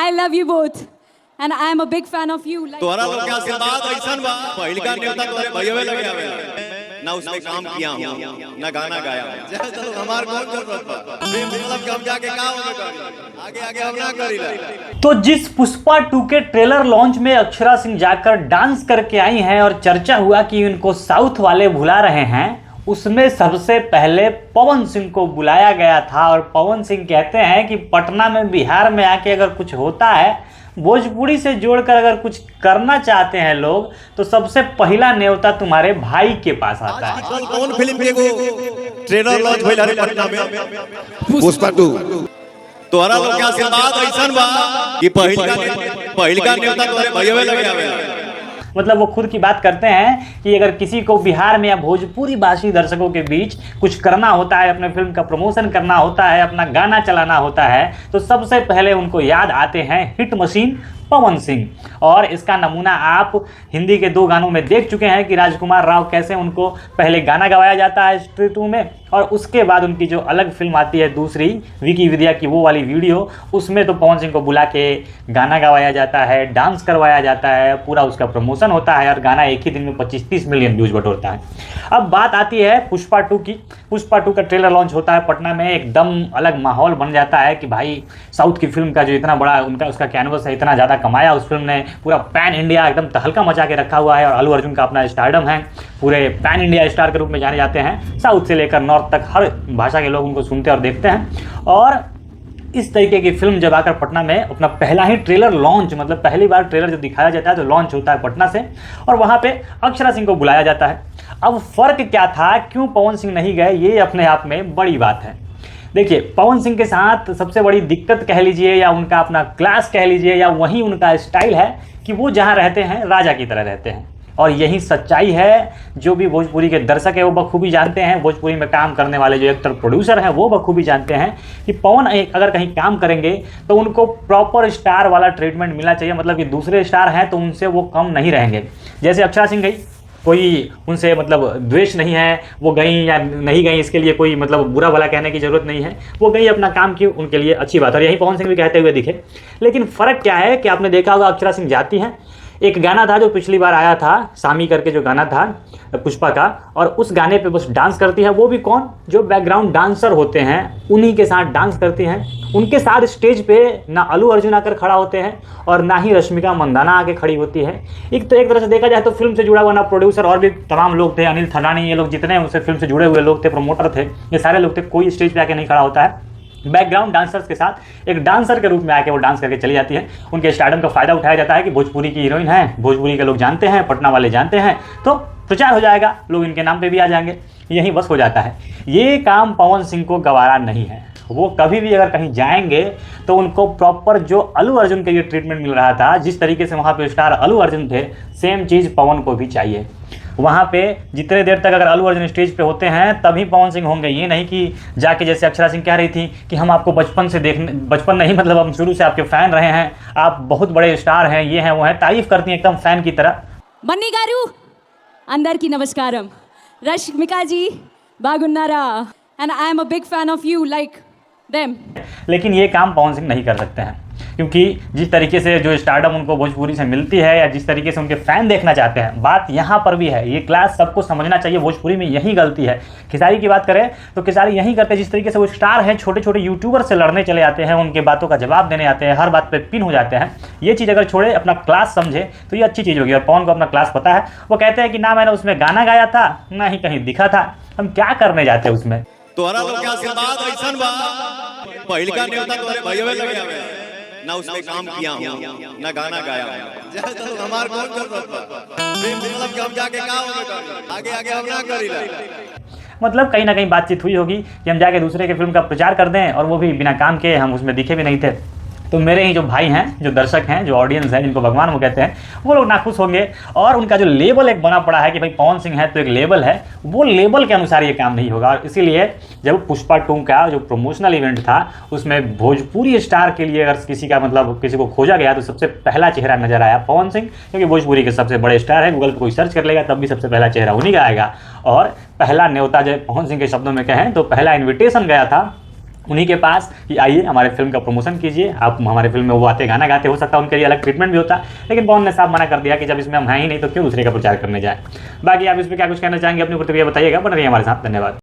I love you both and I am a big fan of you. तोरा लोग के आशीर्वाद ऐसन बा पहिल का नेता तोरे भईवे लगे आवे ना उसने काम किया हूं ना गाना गाया हूं चलो हमार कौन जरूरत बा मतलब कि हम जाके का होने करी आगे आगे हम ना करीला। तो जिस पुष्पा 2 के ट्रेलर लॉन्च में अक्षरा सिंह जाकर डांस करके आई हैं और चर्चा हुआ कि उनको साउथ वाले भुला रहे हैं, उसमें सबसे पहले पवन सिंह को बुलाया गया था। और पवन सिंह कहते हैं कि पटना में बिहार में आके अगर कुछ होता है, भोजपुरी से जोड़कर अगर कुछ करना चाहते हैं लोग, तो सबसे पहला न्योता तुम्हारे भाई के पास आता है। कौन फिल्म के एगो ट्रेलर लॉन्च भइल रे पटना में पुष्पा 2 तोरा लोग के आशीर्वाद ऐसन बा कि पहिल का नेता तोरे भईवे लगे आवे। मतलब वो खुद की बात करते हैं कि अगर किसी को बिहार में या भोजपुरी भाषी दर्शकों के बीच कुछ करना होता है, अपने फिल्म का प्रमोशन करना होता है, अपना गाना चलाना होता है, तो सबसे पहले उनको याद आते हैं हिट मशीन पवन सिंह। और इसका नमूना आप हिंदी के 2 गानों में देख चुके हैं कि राजकुमार राव कैसे उनको पहले गाना गवाया जाता है स्ट्री 2 में, और उसके बाद उनकी जो अलग फिल्म आती है दूसरी विकी विद्या की वो वाली वीडियो, उसमें तो पवन सिंह को बुला के गाना गवाया जाता है, डांस करवाया जाता है, पूरा उसका प्रमोशन होता है और गाना एक ही दिन में 25-30 मिलियन व्यूज बटोरता है। अब बात आती है पुष्पा 2 की। पुष्पा 2 का ट्रेलर लॉन्च होता है पटना में, एकदम अलग माहौल बन जाता है कि भाई साउथ की फिल्म का जो इतना बड़ा उसका कैनवस है, इतना ज़्यादा कमाया उस फिल्म ने, पूरा पैन इंडिया एकदम तहलका मचा के रखा हुआ है। और अल्लू अर्जुन का अपना स्टारडम है, पूरे पैन इंडिया स्टार के रूप में जाने जाते हैं, साउथ से लेकर नॉर्थ तक हर भाषा के लोग उनको सुनते और देखते हैं। और इस तरीके की फिल्म जब आकर पटना में अपना पहला ही ट्रेलर लॉन्च, मतलब पहली बार ट्रेलर जब दिखाया जाता है तो लॉन्च होता है पटना से, और वहाँ पे अक्षरा सिंह को बुलाया जाता है। अब फर्क क्या था, क्यों पवन सिंह नहीं गए, ये अपने आप में बड़ी बात है। देखिए, पवन सिंह के साथ सबसे बड़ी दिक्कत कह लीजिए या उनका अपना क्लास कह लीजिए या वही उनका स्टाइल है कि वो जहाँ रहते हैं राजा की तरह रहते हैं। और यही सच्चाई है, जो भी भोजपुरी के दर्शक है वो बखूबी जानते हैं, भोजपुरी में काम करने वाले जो एक्टर प्रोड्यूसर हैं वो बखूबी जानते हैं कि पवन अगर कहीं काम करेंगे तो उनको प्रॉपर स्टार वाला ट्रीटमेंट मिलना चाहिए। मतलब कि दूसरे स्टार हैं तो उनसे वो कम नहीं रहेंगे। जैसे अक्षरा सिंह गई, कोई उनसे मतलब द्वेष नहीं है, वो गई या नहीं गई इसके लिए कोई मतलब बुरा भला कहने की ज़रूरत नहीं है, वो गई अपना काम की, उनके लिए अच्छी बात है। और यही पवन सिंह भी कहते हुए दिखे। लेकिन फ़र्क क्या है कि आपने देखा होगा अक्षरा सिंह जाती हैं, एक गाना था जो पिछली बार आया था, सामी करके जो गाना था पुष्पा का, और उस गाने पे बस डांस करती है। वो भी कौन, जो बैकग्राउंड डांसर होते हैं उन्हीं के साथ डांस करती हैं। उनके साथ स्टेज पे ना अल्लू अर्जुन आकर खड़ा होते हैं और ना ही रश्मिका मंदाना आके खड़ी होती है। एक तरह से देखा जाए तो फिल्म से जुड़ा हुआ ना प्रोड्यूसर और भी तमाम लोग थे, अनिल थरानी, ये लोग जितने उनसे फिल्म से जुड़े हुए लोग थे, प्रमोटर थे, ये सारे लोग थे, कोई स्टेज पे आके नहीं खड़ा होता है। बैकग्राउंड डांसर्स के साथ एक डांसर के रूप में आके वो डांस करके चली जाती है। उनके स्टारडम का फ़ायदा उठाया जाता है कि भोजपुरी की हीरोइन है, भोजपुरी के लोग जानते हैं, पटना वाले जानते हैं, तो प्रचार हो जाएगा, लोग इनके नाम पे भी आ जाएंगे, यही बस हो जाता है। ये काम पवन सिंह को गवारा नहीं है। वो कभी भी अगर कहीं जाएंगे तो उनको प्रॉपर जो अल्लू अर्जुन के लिए ट्रीटमेंट मिल रहा था, जिस तरीके से वहाँ पे स्टार अल्लू अर्जुन थे, सेम चीज़ पवन को भी चाहिए। वहाँ पे जितने देर तक अगर अल्लू अर्जुन स्टेज पे होते हैं तभी पवन सिंह होंगे। ये नहीं कि जाके जैसे अक्षरा सिंह कह रही थी कि हम आपको बचपन नहीं मतलब हम शुरू से आपके फ़ैन रहे हैं, आप बहुत बड़े स्टार हैं, ये हैं वो हैं, तारीफ़ करती हैं एकदम फ़ैन की तरह। बन्नी गारू अंदर की नमस्कारम, रश्मिका जी बागुन्नारा, and I am a big fan of you like them. लेकिन ये काम पवन सिंह नहीं कर सकते हैं, क्योंकि जिस तरीके से जो स्टारडम उनको भोजपुरी से मिलती है या जिस तरीके से उनके फ़ैन देखना चाहते हैं, बात यहाँ पर भी है। ये क्लास सबको समझना चाहिए, भोजपुरी में यही गलती है। खेसारी की बात करें तो खेसारी यही करते हैं, जिस तरीके से वो स्टार हैं, छोटे छोटे यूट्यूबर से लड़ने चले आते हैं, उनके बातों का जवाब देने आते हैं, हर बात पर पिन हो जाते हैं। ये चीज़ अगर छोड़े, अपना क्लास समझे तो ये अच्छी चीज़ होगी। और पवन को अपना क्लास पता है, वो कहते हैं कि ना मैंने उसमें गाना गाया था, ना ही कहीं दिखा था, हम क्या करने जाते हैं उसमें। तोरा लोग के आशीर्वाद ऐसन बा पहिल का नेता तोरे भईवे लगे आवे ना उसने काम किया हूं ना गाना गाया हूं चलो हमार कौन जरूरत बा मतलब कि हम जाके का होने करी आगे आगे हम ना करीला। मतलब कहीं ना कहीं बातचीत हुई होगी कि हम जाके दूसरे के फिल्म का प्रचार कर दें, और वो भी बिना काम के, हम उसमें दिखे भी नहीं थे। तो मेरे ही जो भाई हैं, जो दर्शक हैं, जो ऑडियंस है, जिनको भगवान वो कहते हैं, वो लोग नाखुश होंगे। और उनका जो लेबल एक बना पड़ा है कि भाई पवन सिंह है तो एक लेबल है, वो लेबल के अनुसार ये काम नहीं होगा। और इसीलिए जब पुष्पा 2 का जो प्रमोशनल इवेंट था, उसमें भोजपुरी स्टार के लिए अगर किसी का मतलब किसी को खोजा गया तो सबसे पहला चेहरा नजर आया पवन सिंह, क्योंकि भोजपुरी के सबसे बड़े स्टार है। गूगल पर कोई सर्च कर लेगा तब भी सबसे पहला चेहरा उन्हीं का आएगा। और पहला न्योता जब पवन सिंह के शब्दों में कहें तो पहला इन्विटेशन गया था उन्हीं के पास कि आइए हमारे फिल्म का प्रमोशन कीजिए, आप हमारे फिल्म में वो आते गाना गाते, हो सकता है उनके लिए अलग ट्रीटमेंट भी होता, लेकिन पवन ने साफ मना कर दिया कि जब इसमें हम हैं ही नहीं तो क्यों दूसरे का प्रचार करने जाए। बाकी आप इस पर क्या कुछ कहना चाहेंगे, अपनी प्रतिक्रिया बताइएगा। बन रही है हमारे साथ, धन्यवाद।